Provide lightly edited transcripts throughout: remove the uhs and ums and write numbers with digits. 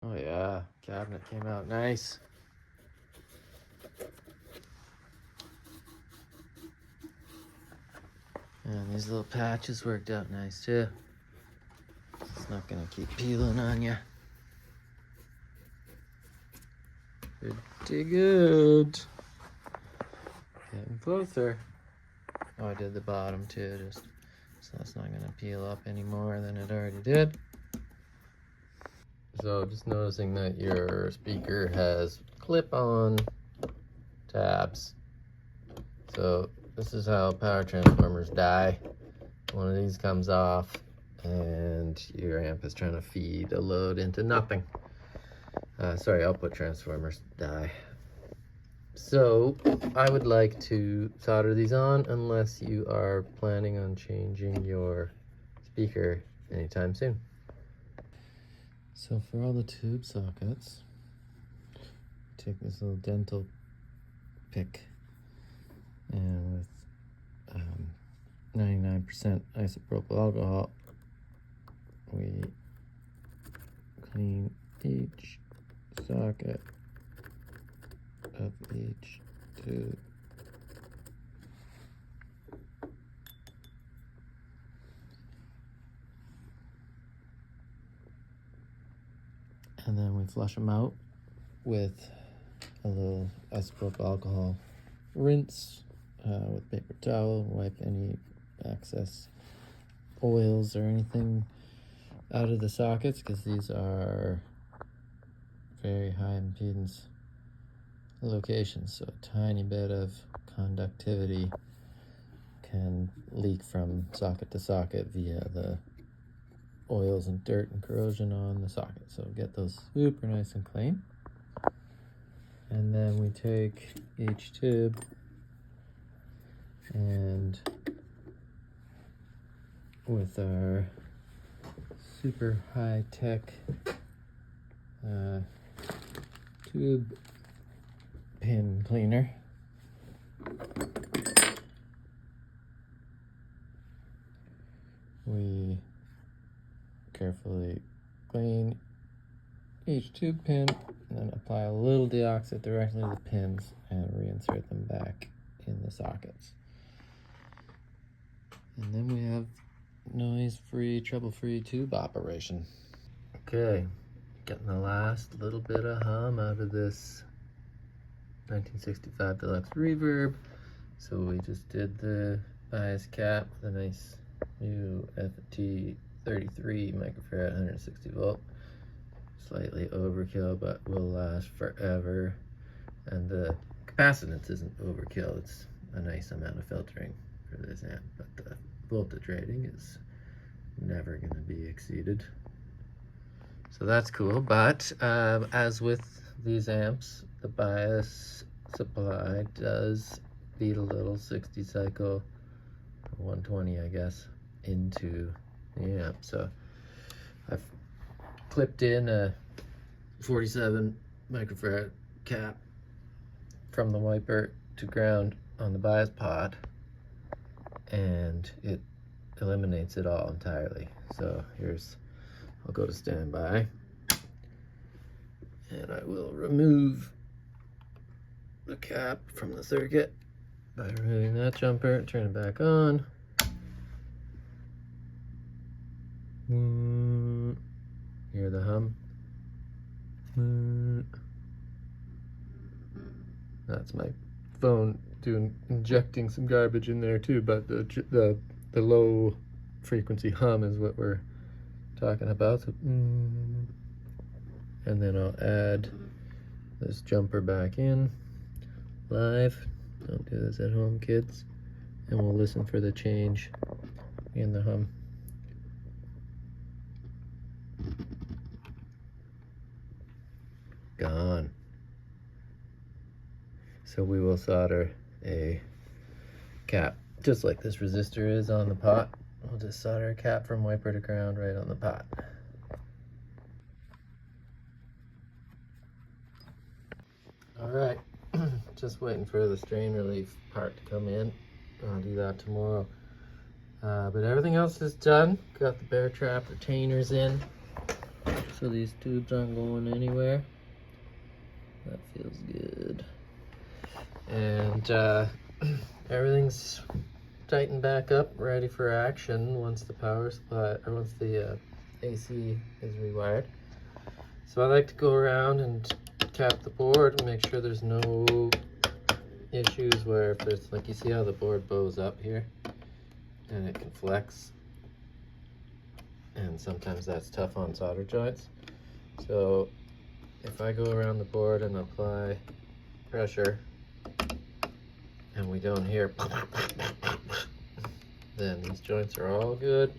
Oh yeah, cabinet came out nice. And these little patches worked out nice too. It's not gonna keep peeling on you. Pretty good. Getting closer. Oh, I did the bottom too, just so that's not gonna peel up any more than it already did. So just noticing that your speaker has clip-on tabs. So this is how power transformers die. One of these comes off and your amp is trying to feed a load into nothing. Sorry, output transformers die. So I would like to solder these on unless you are planning on changing your speaker anytime soon. So for all the tube sockets, take this little dental pick and with 99% isopropyl alcohol, we clean each socket of each tube. And then we flush them out with a little isopropyl alcohol rinse with paper towel, wipe any excess oils or anything out of the sockets, because these are very high impedance locations, so a tiny bit of conductivity can leak from socket to socket via the oils and dirt and corrosion on the socket. So get those super nice and clean. And then we take each tube and with our super high-tech tube pin cleaner, we carefully clean each tube pin and then apply a little deoxit directly to the pins and reinsert them back in the sockets. And then we have noise-free, trouble-free tube operation. Okay, getting the last little bit of hum out of this 1965 Deluxe Reverb. So we just did the bias cap with a nice new FT33 microfarad 160 volt. Slightly overkill, but will last forever. And the capacitance isn't overkill, it's a nice amount of filtering for this amp, but the voltage rating is never going to be exceeded. So that's cool, but as with these amps, the bias supply does feed a little 60 cycle, 120 I guess, into the amp. So I've clipped in a 47 microfarad cap from the wiper to ground on the bias pot, and it eliminates it all entirely. So I'll go to standby and I will remove the cap from the circuit by removing that jumper, turn it back on. Hear the hum? That's my phone injecting some garbage in there too, but the low frequency hum is what we're talking about. So, and then I'll add this jumper back in live. Don't do this at home, kids. And we'll listen for the change in the hum. Gone. So we will solder a cap just like this resistor is on the pot. We'll just solder a cap from wiper to ground right on the pot. All right, just waiting for the strain relief part to come in. I'll do that tomorrow. But everything else is done. Got the bear trap retainers in. so these tubes aren't going anywhere. That feels good. And everything's tightened back up, ready for action once the power supply, or once the AC is rewired. So I like to go around and tap the board and make sure there's no issues where if there's, like, you see how the board bows up here and it can flex, and sometimes that's tough on solder joints. So if I go around the board and apply pressure and we don't hear then these joints are all good,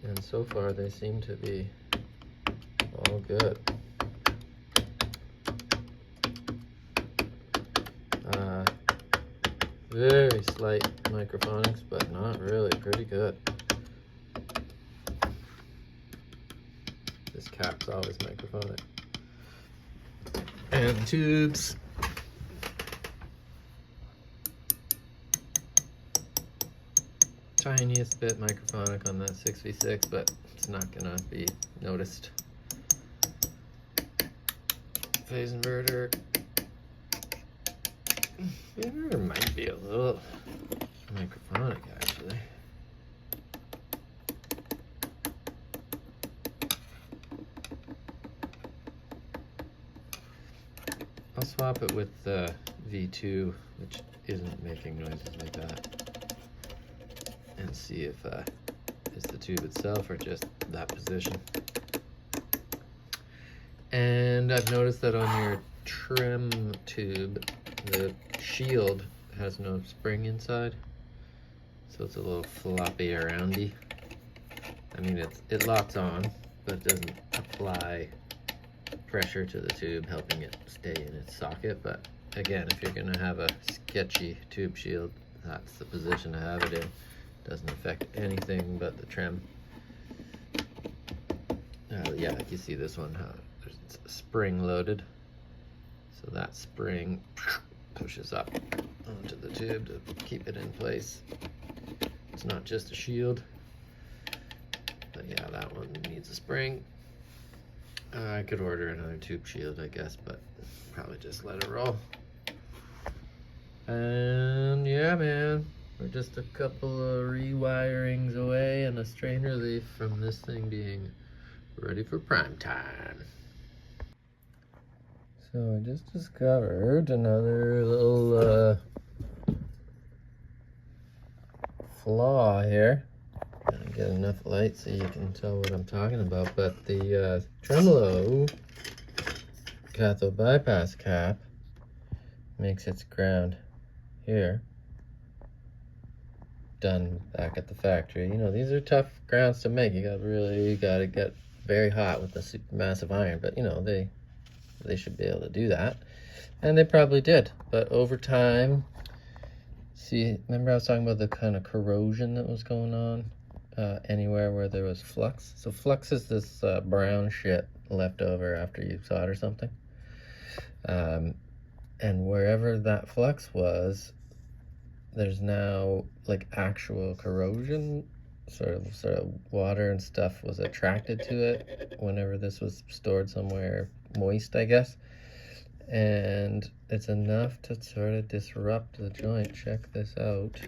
and so far they seem to be all good. Very slight microphonics, but not really, pretty good. This cap's always microphonic. And tubes. Tiniest bit microphonic on that 6v6, but it's not gonna be noticed. Phase inverter. The inverter might be a little microphonic, actually. I'll swap it with the V2, which isn't making noises like that, and see if it's the tube itself or just that position. And I've noticed that on your trim tube, the shield has no spring inside, so it's a little floppy aroundy. I mean, it locks on, but it doesn't apply pressure to the tube, helping it stay in its socket. But again, if you're gonna have a sketchy tube shield, that's the position to have it in. Doesn't affect anything but the trim. Yeah, like you see this one, how it's spring loaded, so that spring pushes up onto the tube to keep it in place. It's not just a shield, but yeah, that one needs a spring. I could order another tube shield, I guess, but probably just let it roll. And yeah, man, we're just a couple of rewirings away and a strain relief from this thing being ready for prime time. So I just discovered another little flaw here. Gotta get enough light so you can tell what I'm talking about, but the tremolo cathode bypass cap makes its ground here done back at the factory. You know, these are tough grounds to make. You gotta get very hot with the supermassive iron, but you know, they should be able to do that, and they probably did. But over time, see, remember I was talking about the kind of corrosion that was going on anywhere where there was flux? So flux is this brown shit left over after you solder something, and wherever that flux was, there's now like actual corrosion. Sort of water and stuff was attracted to it whenever this was stored somewhere moist, I guess, and it's enough to sort of disrupt the joint. Check this out.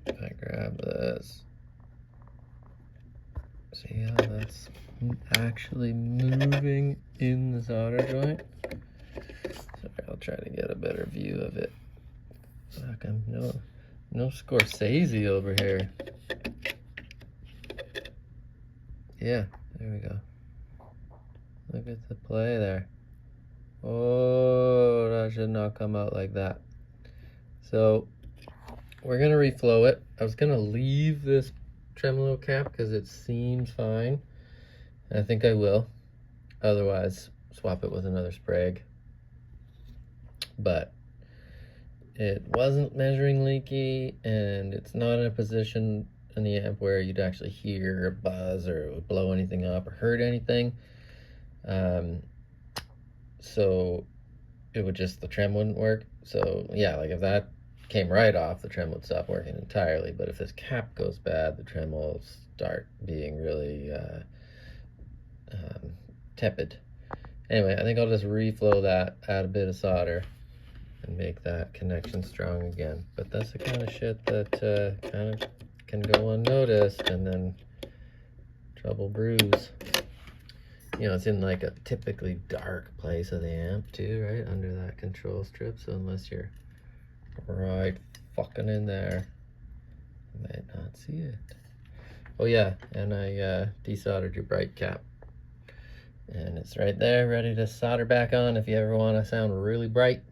If I grab this, see how that's actually moving in the solder joint? Sorry, I'll try to get a better view of it. Fuck, I'm no Scorsese over here. Yeah, there we go. Look at the play there. Oh, that should not come out like that. So we're gonna reflow it. I was gonna leave this tremolo cap because it seems fine. And I think I will. Otherwise, swap it with another Sprague. But it wasn't measuring leaky, and it's not in a position in the amp where you'd actually hear a buzz or it would blow anything up or hurt anything. So it would just, the trem wouldn't work. So yeah, like if that came right off, the trem would stop working entirely. But if this cap goes bad, the trem will start being really tepid. Anyway, I think I'll just reflow that, add a bit of solder, and make that connection strong again. But that's the kind of shit that kind of can go unnoticed and then trouble brews. You know, it's in like a typically dark place of the amp too, right? Under that control strip, so unless you're right fucking in there, you might not see it. Oh yeah, and I desoldered your bright cap. And it's right there, ready to solder back on if you ever want to sound really bright.